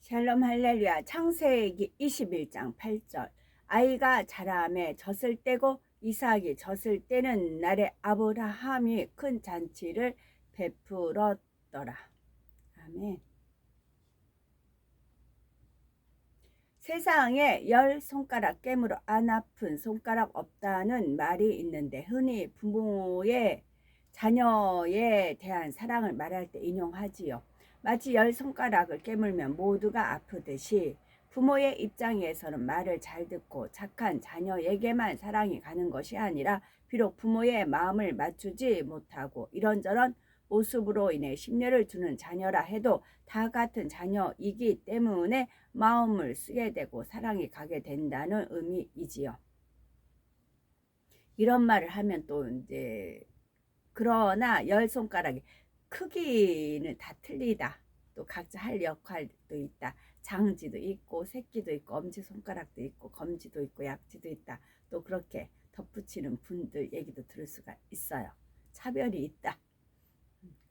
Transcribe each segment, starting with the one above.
샬롬 할렐루야. 창세기 21장 8절. 아이가 자라매 젖을 떼고 이삭이 젖을 떼는 날에 아브라함이 큰 잔치를 베풀었더라. 아멘. 세상에 10손가락 깨물어 안 아픈 손가락 없다는 말이 있는데, 흔히 부모의 자녀에 대한 사랑을 말할 때 인용하지요. 마치 10손가락을 깨물면 모두가 아프듯이 부모의 입장에서는 말을 잘 듣고 착한 자녀에게만 사랑이 가는 것이 아니라, 비록 부모의 마음을 맞추지 못하고 이런저런 모습으로 인해 심려를 주는 자녀라 해도 다 같은 자녀이기 때문에 마음을 쓰게 되고 사랑이 가게 된다는 의미이지요. 이런 말을 하면 또 이제, 그러나 10손가락의 크기는 다 틀리다. 또 각자 할 역할도 있다. 장지도 있고 새끼도 있고 엄지손가락도 있고 검지도 있고 약지도 있다. 또 그렇게 덧붙이는 분들 얘기도 들을 수가 있어요. 차별이 있다.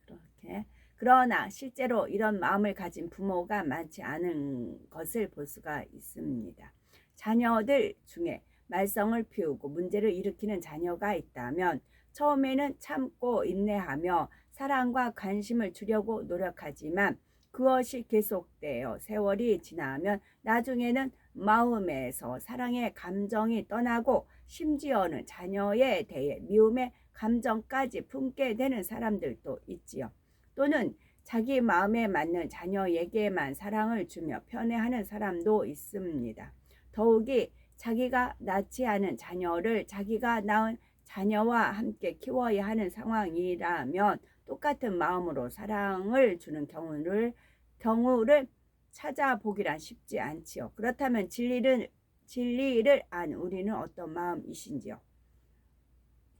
그렇게. 그러나 실제로 이런 마음을 가진 부모가 많지 않은 것을 볼 수가 있습니다. 자녀들 중에 말썽을 피우고 문제를 일으키는 자녀가 있다면 처음에는 참고 인내하며 사랑과 관심을 주려고 노력하지만, 그것이 계속되어 세월이 지나면 나중에는 마음에서 사랑의 감정이 떠나고 심지어는 자녀에 대해 미움의 감정까지 품게 되는 사람들도 있지요. 또는 자기 마음에 맞는 자녀에게만 사랑을 주며 편애하는 사람도 있습니다. 더욱이 자기가 낳지 않은 자녀를 자기가 낳은 자녀와 함께 키워야 하는 상황이라면 똑같은 마음으로 사랑을 주는 경우를 찾아보기란 쉽지 않지요. 그렇다면 진리를 안 우리는 어떤 마음이신지요?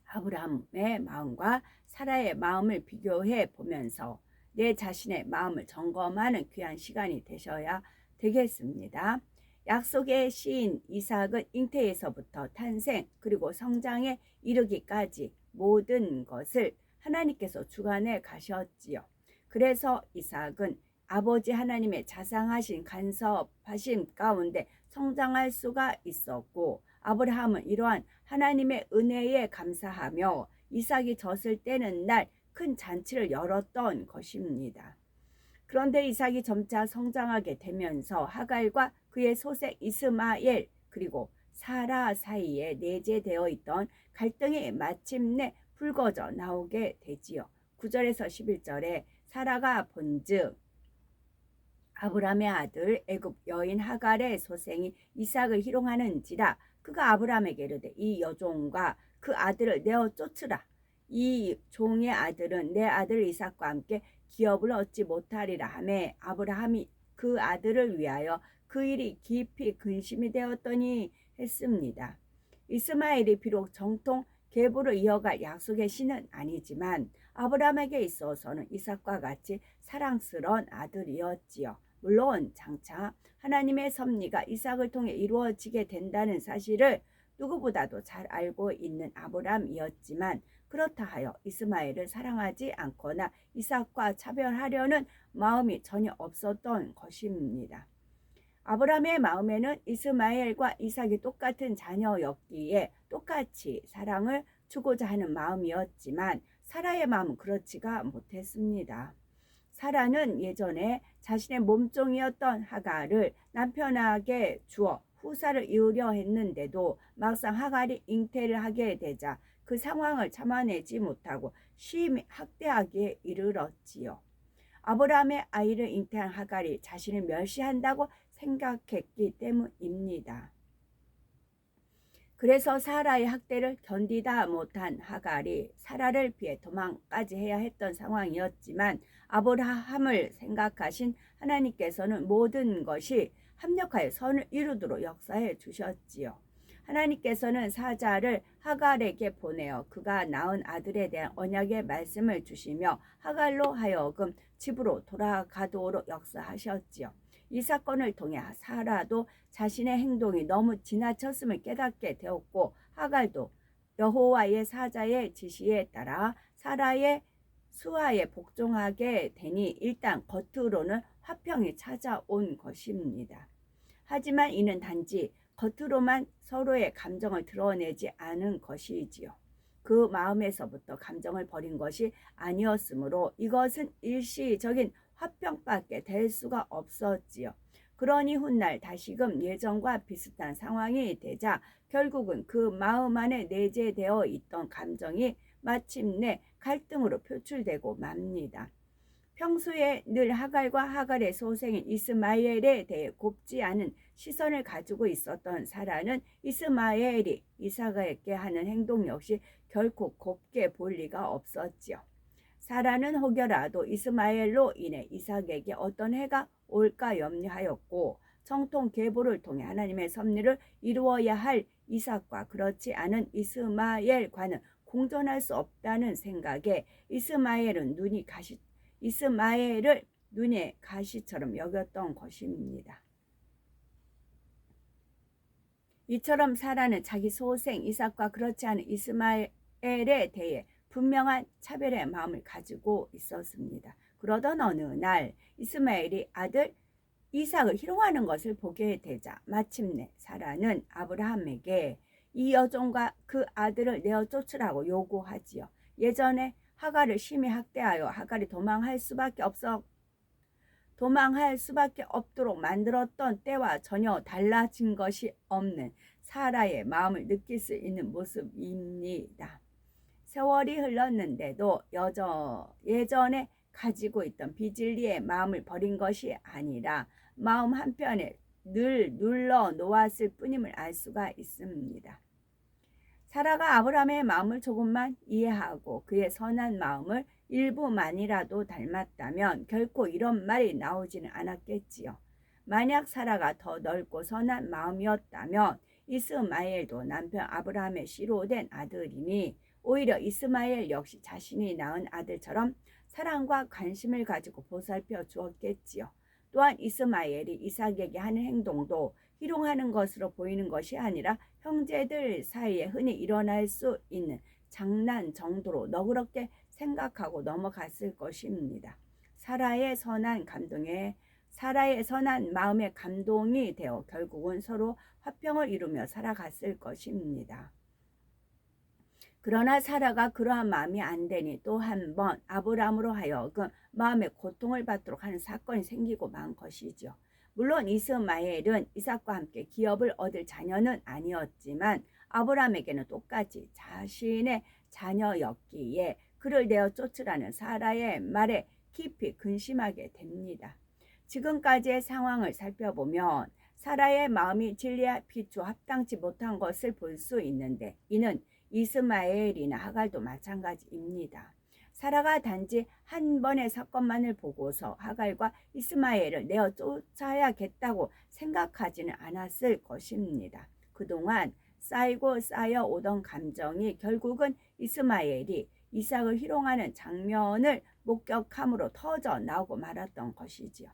아브라함의 마음과 사라의 마음을 비교해 보면서 내 자신의 마음을 점검하는 귀한 시간이 되셔야 되겠습니다. 약속의 시인 이삭은 잉태에서부터 탄생 그리고 성장에 이르기까지 모든 것을 하나님께서 주관해 가셨지요. 그래서 이삭은 아버지 하나님의 자상하신 간섭하심 가운데 성장할 수가 있었고, 아브라함은 이러한 하나님의 은혜에 감사하며 이삭이 젖을 떼는 날 큰 잔치를 열었던 것입니다. 그런데 이삭이 점차 성장하게 되면서 하갈과 그의 소생 이스마엘 그리고 사라 사이에 내재되어 있던 갈등이 마침내 불거져 나오게 되지요. 9절에서 11절에 사라가 본즉 아브라함의 아들 애굽 여인 하갈의 소생이 이삭을 희롱하는지라, 그가 아브라함에게 이르되 이 여종과 그 아들을 내어 쫓으라. 이 종의 아들은 내 아들 이삭과 함께 기업을 얻지 못하리라 하매, 아브라함이 그 아들을 위하여 그 일이 깊이 근심이 되었더니 했습니다. 이스마엘이 비록 정통 계보를 이어갈 약속의 신은 아니지만 아브라함에게 있어서는 이삭과 같이 사랑스러운 아들이었지요. 물론 장차 하나님의 섭리가 이삭을 통해 이루어지게 된다는 사실을 누구보다도 잘 알고 있는 아브라함이었지만, 그렇다 하여 이스마엘을 사랑하지 않거나 이삭과 차별하려는 마음이 전혀 없었던 것입니다. 아브라함의 마음에는 이스마엘과 이삭이 똑같은 자녀였기에 똑같이 사랑을 주고자 하는 마음이었지만, 사라의 마음은 그렇지가 못했습니다. 사라는 예전에 자신의 몸종이었던 하갈을 남편에게 주어 후사를 이으려 했는데도 막상 하갈이 잉태를 하게 되자 그 상황을 참아내지 못하고 심히 학대하기에 이르렀지요. 아브라함의 아이를 잉태한 하갈이 자신을 멸시한다고 생각했기 때문입니다. 그래서 사라의 학대를 견디다 못한 하갈이 사라를 피해 도망까지 해야 했던 상황이었지만, 아브라함을 생각하신 하나님께서는 모든 것이 합력하여 선을 이루도록 역사해 주셨지요. 하나님께서는 사자를 하갈에게 보내어 그가 낳은 아들에 대한 언약의 말씀을 주시며 하갈로 하여금 집으로 돌아가도록 역사하셨지요. 이 사건을 통해 사라도 자신의 행동이 너무 지나쳤음을 깨닫게 되었고, 하갈도 여호와의 사자의 지시에 따라 사라의 수하에 복종하게 되니 일단 겉으로는 화평이 찾아온 것입니다. 하지만 이는 단지 겉으로만 서로의 감정을 드러내지 않은 것이지요. 그 마음에서부터 감정을 버린 것이 아니었으므로 이것은 일시적인 화평밖에 될 수가 없었지요. 그러니 훗날 다시금 예전과 비슷한 상황이 되자 결국은 그 마음 안에 내재되어 있던 감정이 마침내 갈등으로 표출되고 맙니다. 평소에 늘 하갈과 하갈의 소생인 이스마엘에 대해 곱지 않은 시선을 가지고 있었던 사라는 이스마엘이 이삭에게 하는 행동 역시 결코 곱게 볼 리가 없었지요. 사라는 혹여라도 이스마엘로 인해 이삭에게 어떤 해가 올까 염려하였고 정통 계보를 통해 하나님의 섭리를 이루어야 할 이삭과 그렇지 않은 이스마엘과는 공존할 수 없다는 생각에 이스마엘을 눈의 가시처럼 여겼던 것입니다. 이처럼 사라는 자기 소생 이삭과 그렇지 않은 이스마엘에 대해 분명한 차별의 마음을 가지고 있었습니다. 그러던 어느 날 이스마엘이 아들 이삭을 희롱하는 것을 보게 되자 마침내 사라는 아브라함에게 이 여종과 그 아들을 내어 쫓으라고 요구하지요. 예전에 하갈을 심히 학대하여 하갈이 도망할 수밖에 없도록 만들었던 때와 전혀 달라진 것이 없는 사라의 마음을 느낄 수 있는 모습입니다. 세월이 흘렀는데도 예전에 가지고 있던 비질리의 마음을 버린 것이 아니라 마음 한편에 늘 눌러 놓았을 뿐임을 알 수가 있습니다. 사라가 아브라함의 마음을 조금만 이해하고 그의 선한 마음을 일부만이라도 닮았다면 결코 이런 말이 나오지는 않았겠지요. 만약 사라가 더 넓고 선한 마음이었다면 이스마엘도 남편 아브라함의 씨로 된 아들이니 오히려 이스마엘 역시 자신이 낳은 아들처럼 사랑과 관심을 가지고 보살펴 주었겠지요. 또한 이스마엘이 이삭에게 하는 행동도 희롱하는 것으로 보이는 것이 아니라 형제들 사이에 흔히 일어날 수 있는 장난 정도로 너그럽게 생각하고 넘어갔을 것입니다. 사라의 선한 마음에 감동이 되어 결국은 서로 화평을 이루며 살아갔을 것입니다. 그러나 사라가 그러한 마음이 안 되니 또 한 번 아브라함으로 하여금 마음의 고통을 받도록 하는 사건이 생기고 만 것이죠. 물론 이스마엘은 이삭과 함께 기업을 얻을 자녀는 아니었지만 아브라함에게는 똑같이 자신의 자녀였기에 그를 내어 쫓으라는 사라의 말에 깊이 근심하게 됩니다. 지금까지의 상황을 살펴보면 사라의 마음이 진리와 빛과 합당치 못한 것을 볼 수 있는데 이는 이스마엘이나 하갈도 마찬가지입니다. 사라가 단지 한 번의 사건만을 보고서 하갈과 이스마엘을 내어 쫓아야겠다고 생각하지는 않았을 것입니다. 그동안 쌓여 오던 감정이 결국은 이스마엘이 이삭을 희롱하는 장면을 목격함으로 터져 나오고 말았던 것이지요.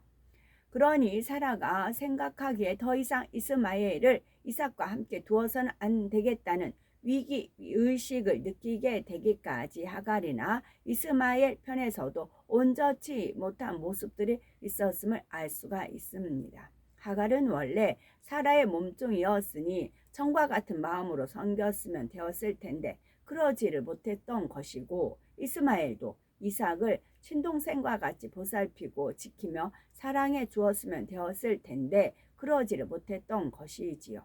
그러니 사라가 생각하기에 더 이상 이스마엘을 이삭과 함께 두어서는 안 되겠다는 위기의식을 느끼게 되기까지 하갈이나 이스마엘 편에서도 온전치 못한 모습들이 있었음을 알 수가 있습니다. 하갈은 원래 사라의 몸종이었으니 청과 같은 마음으로 섬겼으면 되었을 텐데 그러지를 못했던 것이고 이스마엘도 이삭을 친동생과 같이 보살피고 지키며 사랑해 주었으면 되었을 텐데 그러지를 못했던 것이지요.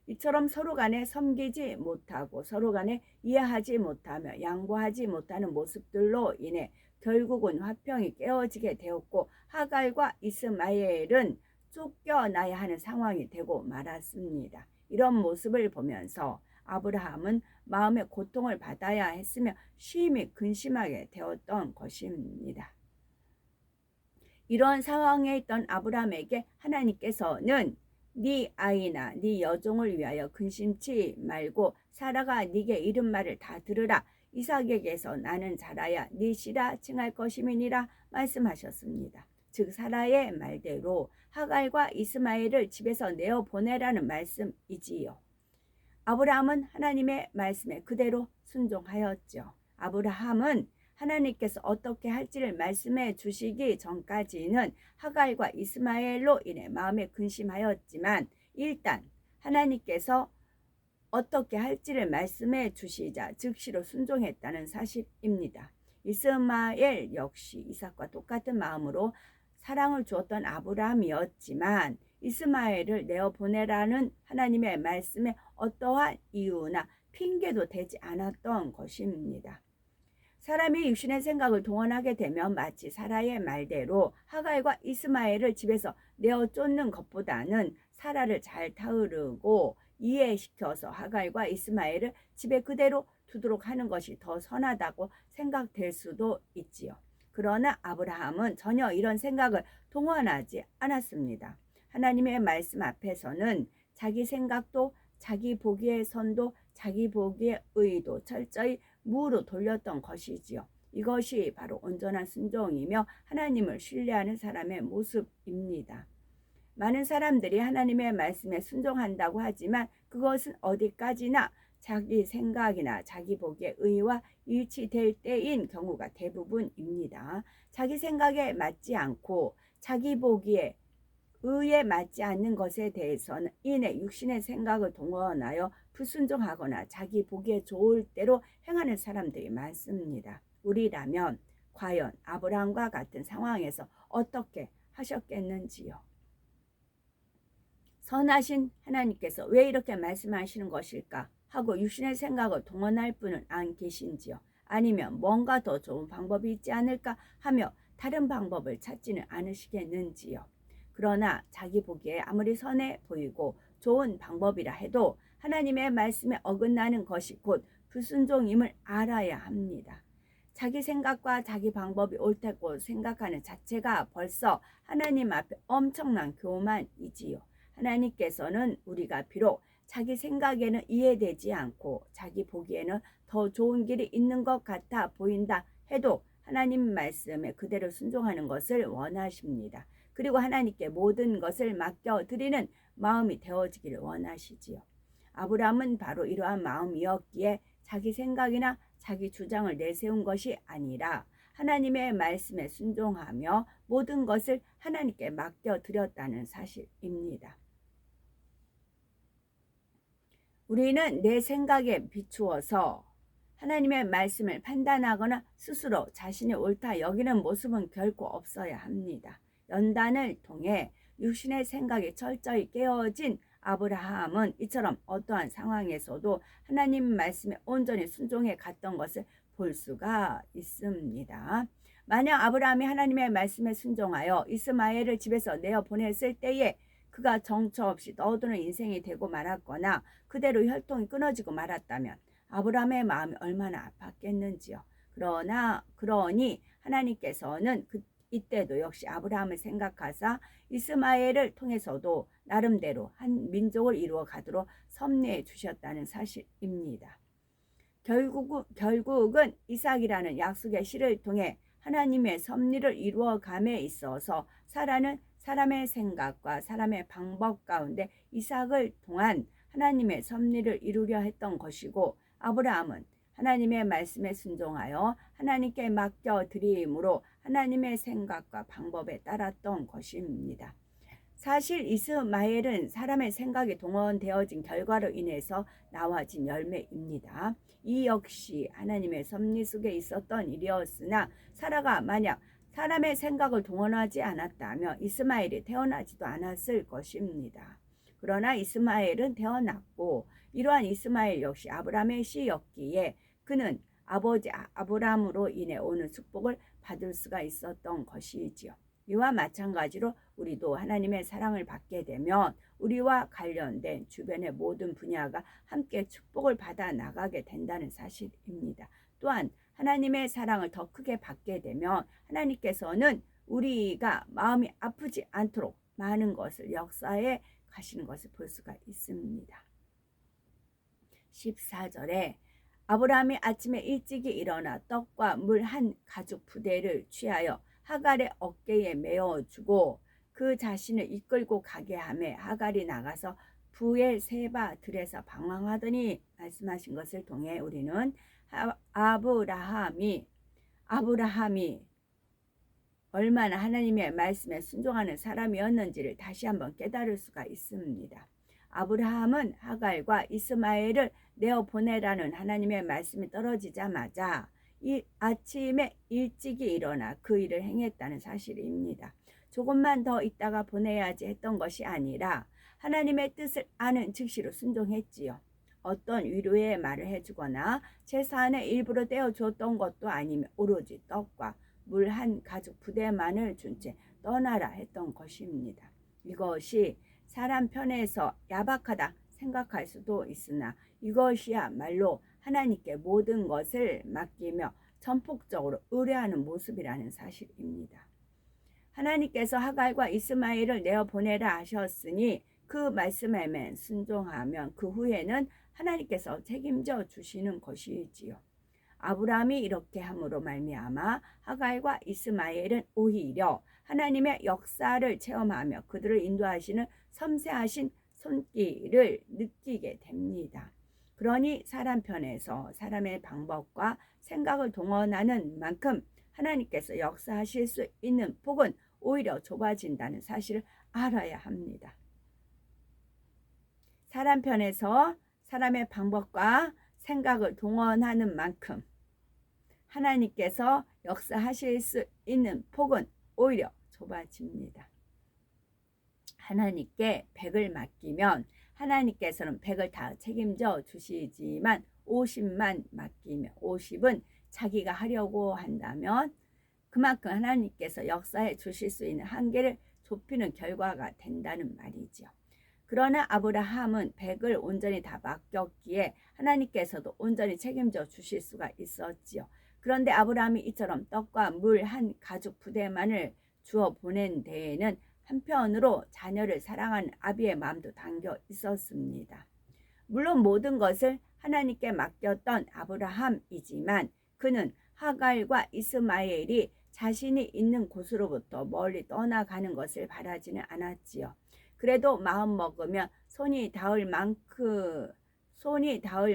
이처럼 서로 간에 섬기지 못하고 서로 간에 이해하지 못하며 양보하지 못하는 모습들로 인해 결국은 화평이 깨어지게 되었고 하갈과 이스마엘은 쫓겨나야 하는 상황이 되고 말았습니다. 이런 모습을 보면서 아브라함은 마음의 고통을 받아야 했으며 심히 근심하게 되었던 것입니다. 이런 상황에 있던 아브라함에게 하나님께서는 네 아이나 네 여종을 위하여 근심치 말고 사라가 네게 이른 말을 다 들으라. 이삭에게서 나는 자라야 네 씨라 칭할 것임이니라 말씀하셨습니다. 즉 사라의 말대로 하갈과 이스마엘을 집에서 내어보내라는 말씀이지요. 아브라함은 하나님의 말씀에 그대로 순종하였죠. 아브라함은 하나님께서 어떻게 할지를 말씀해 주시기 전까지는 하갈과 이스마엘로 인해 마음에 근심하였지만 일단 하나님께서 어떻게 할지를 말씀해 주시자 즉시로 순종했다는 사실입니다. 이스마엘 역시 이삭과 똑같은 마음으로 사랑을 주었던 아브라함이었지만 이스마엘을 내어보내라는 하나님의 말씀에 어떠한 이유나 핑계도 되지 않았던 것입니다. 사람이 육신의 생각을 동원하게 되면 마치 사라의 말대로 하갈과 이스마엘을 집에서 내어 쫓는 것보다는 사라를 잘 타으르고 이해시켜서 하갈과 이스마엘을 집에 그대로 두도록 하는 것이 더 선하다고 생각될 수도 있지요. 그러나 아브라함은 전혀 이런 생각을 동원하지 않았습니다. 하나님의 말씀 앞에서는 자기 생각도 자기 보기의 선도 자기 보기의 의도 철저히 무로 돌렸던 것이지요. 이것이 바로 온전한 순종이며 하나님을 신뢰하는 사람의 모습입니다. 많은 사람들이 하나님의 말씀에 순종한다고 하지만 그것은 어디까지나 자기 생각이나 자기 보기의 의와 일치될 때인 경우가 대부분입니다. 자기 생각에 맞지 않고 자기 보기에 의에 맞지 않는 것에 대해서는 이내 육신의 생각을 동원하여 불순종하거나 자기 보기에 좋을 대로 행하는 사람들이 많습니다. 우리라면 과연 아브라함과 같은 상황에서 어떻게 하셨겠는지요? 선하신 하나님께서 왜 이렇게 말씀하시는 것일까 하고 육신의 생각을 동원할 분은 안 계신지요? 아니면 뭔가 더 좋은 방법이 있지 않을까 하며 다른 방법을 찾지는 않으시겠는지요? 그러나 자기 보기에 아무리 선해 보이고 좋은 방법이라 해도 하나님의 말씀에 어긋나는 것이 곧 불순종임을 알아야 합니다. 자기 생각과 자기 방법이 옳다고 생각하는 자체가 벌써 하나님 앞에 엄청난 교만이지요. 하나님께서는 우리가 비록 자기 생각에는 이해되지 않고 자기 보기에는 더 좋은 길이 있는 것 같아 보인다 해도 하나님 말씀에 그대로 순종하는 것을 원하십니다. 그리고 하나님께 모든 것을 맡겨드리는 마음이 되어지기를 원하시지요. 아브라함은 바로 이러한 마음이었기에 자기 생각이나 자기 주장을 내세운 것이 아니라 하나님의 말씀에 순종하며 모든 것을 하나님께 맡겨드렸다는 사실입니다. 우리는 내 생각에 비추어서 하나님의 말씀을 판단하거나 스스로 자신이 옳다 여기는 모습은 결코 없어야 합니다. 연단을 통해 육신의 생각이 철저히 깨어진 아브라함은 이처럼 어떠한 상황에서도 하나님 말씀에 온전히 순종해 갔던 것을 볼 수가 있습니다. 만약 아브라함이 하나님의 말씀에 순종하여 이스마엘을 집에서 내어 보냈을 때에 그가 정처 없이 떠도는 인생이 되고 말았거나 그대로 혈통이 끊어지고 말았다면 아브라함의 마음이 얼마나 아팠겠는지요. 그러니 하나님께서는 이때도 역시 아브라함을 생각하사 이스마엘을 통해서도 나름대로 한 민족을 이루어 가도록 섭리해 주셨다는 사실입니다. 결국은 이삭이라는 약속의 씨를 통해 하나님의 섭리를 이루어감에 있어서 사라는 사람의 생각과 사람의 방법 가운데 이삭을 통한 하나님의 섭리를 이루려 했던 것이고 아브라함은 하나님의 말씀에 순종하여 하나님께 맡겨드림으로 하나님의 생각과 방법에 따랐던 것입니다. 사실 이스마엘은 사람의 생각이 동원되어진 결과로 인해서 나와진 열매입니다. 이 역시 하나님의 섭리 속에 있었던 일이었으나 사라가 만약 사람의 생각을 동원하지 않았다면 이스마엘이 태어나지도 않았을 것입니다. 그러나 이스마엘은 태어났고 이러한 이스마엘 역시 아브라함의 씨였기에 그는 아버지 아브라함으로 인해 오는 축복을 받을 수가 있었던 것이지요. 이와 마찬가지로 우리도 하나님의 사랑을 받게 되면 우리와 관련된 주변의 모든 분야가 함께 축복을 받아 나가게 된다는 사실입니다. 또한 하나님의 사랑을 더 크게 받게 되면 하나님께서는 우리가 마음이 아프지 않도록 많은 것을 역사해 가시는 것을 볼 수가 있습니다. 14절에 아브라함이 아침에 일찍이 일어나 떡과 물 한 가죽 부대를 취하여 하갈의 어깨에 메어주고 그 자신을 이끌고 가게 하매 하갈이 나가서 부엘세바 들에서 방황하더니 말씀하신 것을 통해 우리는 아브라함이 아브라함이 얼마나 하나님의 말씀에 순종하는 사람이었는지를 다시 한번 깨달을 수가 있습니다. 아브라함은 하갈과 이스마엘을 내어보내라는 하나님의 말씀이 떨어지자마자 이 아침에 일찍이 일어나 그 일을 행했다는 사실입니다. 조금만 더 있다가 보내야지 했던 것이 아니라 하나님의 뜻을 아는 즉시로 순종했지요. 어떤 위로의 말을 해주거나 제사안의 일부러 떼어줬던 것도 아니며 오로지 떡과 물 한 가죽 부대만을 준 채 떠나라 했던 것입니다. 이것이 사람 편에서 야박하다 생각할 수도 있으나 이것이야말로 하나님께 모든 것을 맡기며 전폭적으로 의뢰하는 모습이라는 사실입니다. 하나님께서 하갈과 이스마엘을 내어보내라 하셨으니 그 말씀에 순종하면 그 후에는 하나님께서 책임져 주시는 것이지요. 아브라함이 이렇게 함으로 말미암아 하갈과 이스마엘은 오히려 하나님의 역사를 체험하며 그들을 인도하시는 섬세하신 손길을 느끼게 됩니다. 그러니 사람 편에서 사람의 방법과 생각을 동원하는 만큼 하나님께서 역사하실 수 있는 폭은 오히려 좁아진다는 사실을 알아야 합니다. 사람 편에서 사람의 방법과 생각을 동원하는 만큼 하나님께서 역사하실 수 있는 폭은 오히려 좁아집니다. 하나님께 100을 맡기면 하나님께서는 100을 다 책임져 주시지만 50만 맡기면 50은 자기가 하려고 한다면 그만큼 하나님께서 역사해 주실 수 있는 한계를 좁히는 결과가 된다는 말이죠. 그러나 아브라함은 100을 온전히 다 맡겼기에 하나님께서도 온전히 책임져 주실 수가 있었지요. 그런데 아브라함이 이처럼 떡과 물 한 가죽 부대만을 주어 보낸 데에는 한편으로 자녀를 사랑하는 아비의 마음도 담겨 있었습니다. 물론 모든 것을 하나님께 맡겼던 아브라함이지만 그는 하갈과 이스마엘이 자신이 있는 곳으로부터 멀리 떠나가는 것을 바라지는 않았지요. 그래도 마음 먹으면 손이 닿을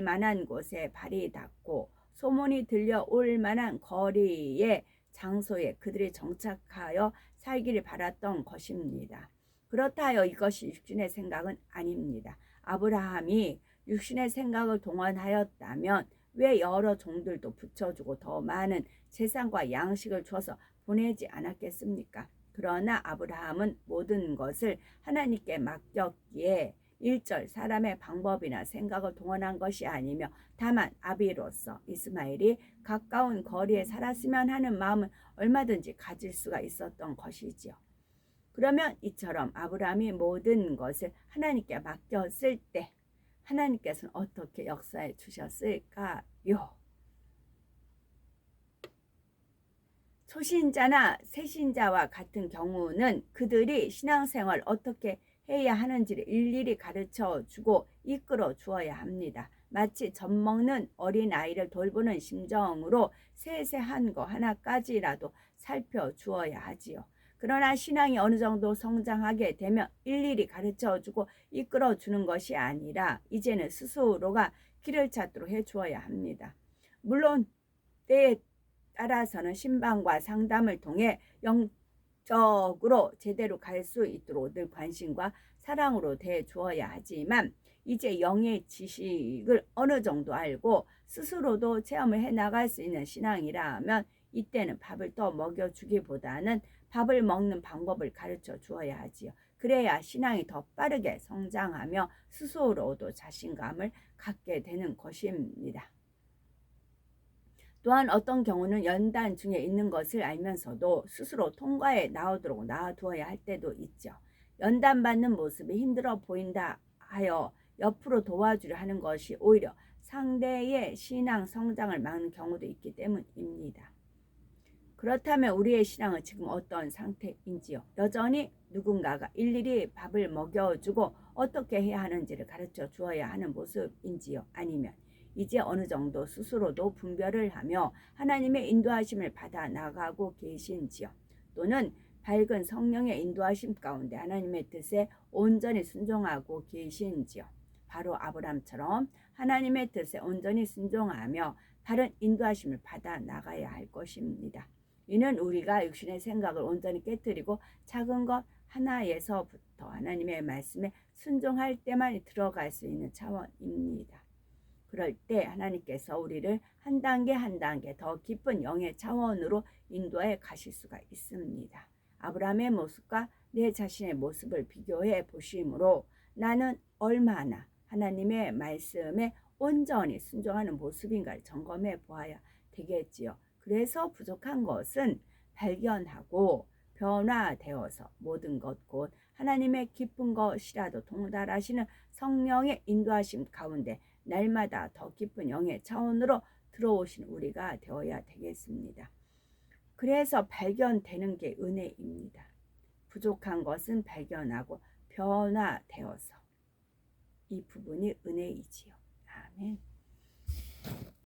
만한 곳에 발이 닿고 소문이 들려올 만한 거리의 장소에 그들이 정착하여 살기를 바랐던 것입니다. 그렇다 하여 이것이 육신의 생각은 아닙니다. 아브라함이 육신의 생각을 동원하였다면 왜 여러 종들도 붙여주고 더 많은 재산과 양식을 줘서 보내지 않았겠습니까? 그러나 아브라함은 모든 것을 하나님께 맡겼기에 1절 사람의 방법이나 생각을 동원한 것이 아니며 다만 아비로서 이스마엘이 가까운 거리에 살았으면 하는 마음은 얼마든지 가질 수가 있었던 것이지요. 그러면 이처럼 아브라함이 모든 것을 하나님께 맡겼을 때 하나님께서는 어떻게 역사해 주셨을까요? 초신자나 새신자와 같은 경우는 그들이 신앙생활 어떻게 해야 하는지를 일일이 가르쳐 주고 이끌어 주어야 합니다. 마치 젖 먹는 어린아이를 돌보는 심정으로 세세한 거 하나까지라도 살펴주어야 하지요. 그러나 신앙이 어느 정도 성장하게 되면 일일이 가르쳐 주고 이끌어 주는 것이 아니라 이제는 스스로가 길을 찾도록 해주어야 합니다. 물론 때에 따라서는 신방과 상담을 통해 영적으로 제대로 갈 수 있도록 늘 관심과 사랑으로 대해주어야 하지만 이제 영의 지식을 어느 정도 알고 스스로도 체험을 해나갈 수 있는 신앙이라면 이때는 밥을 더 먹여주기보다는 밥을 먹는 방법을 가르쳐 주어야 하지요. 그래야 신앙이 더 빠르게 성장하며 스스로도 자신감을 갖게 되는 것입니다. 또한 어떤 경우는 연단 중에 있는 것을 알면서도 스스로 통과에 나오도록 놔두어야 할 때도 있죠. 연단받는 모습이 힘들어 보인다 하여 옆으로 도와주려 하는 것이 오히려 상대의 신앙 성장을 막는 경우도 있기 때문입니다. 그렇다면 우리의 신앙은 지금 어떤 상태인지요? 여전히 누군가가 일일이 밥을 먹여주고 어떻게 해야 하는지를 가르쳐 주어야 하는 모습인지요? 아니면 이제 어느 정도 스스로도 분별을 하며 하나님의 인도하심을 받아 나가고 계신지요? 또는 밝은 성령의 인도하심 가운데 하나님의 뜻에 온전히 순종하고 계신지요? 바로 아브라함처럼 하나님의 뜻에 온전히 순종하며 바른 인도하심을 받아 나가야 할 것입니다. 이는 우리가 육신의 생각을 온전히 깨뜨리고 작은 것 하나에서부터 하나님의 말씀에 순종할 때만 들어갈 수 있는 차원입니다. 그럴 때 하나님께서 우리를 한 단계 한 단계 더 깊은 영의 차원으로 인도해 가실 수가 있습니다. 아브라함의 모습과 내 자신의 모습을 비교해 보심으로 나는 얼마나 하나님의 말씀에 온전히 순종하는 모습인가를 점검해 보아야 되겠지요. 그래서 부족한 것은 발견하고 변화되어서 모든 것 곧 하나님의 기쁜 것이라도 동달하시는 성령의 인도하심 가운데 날마다 더 깊은 영의 차원으로 들어오신 우리가 되어야 되겠습니다. 그래서 발견되는 게 은혜입니다. 부족한 것은 발견하고 변화되어서 이 부분이 은혜이지요. 아멘.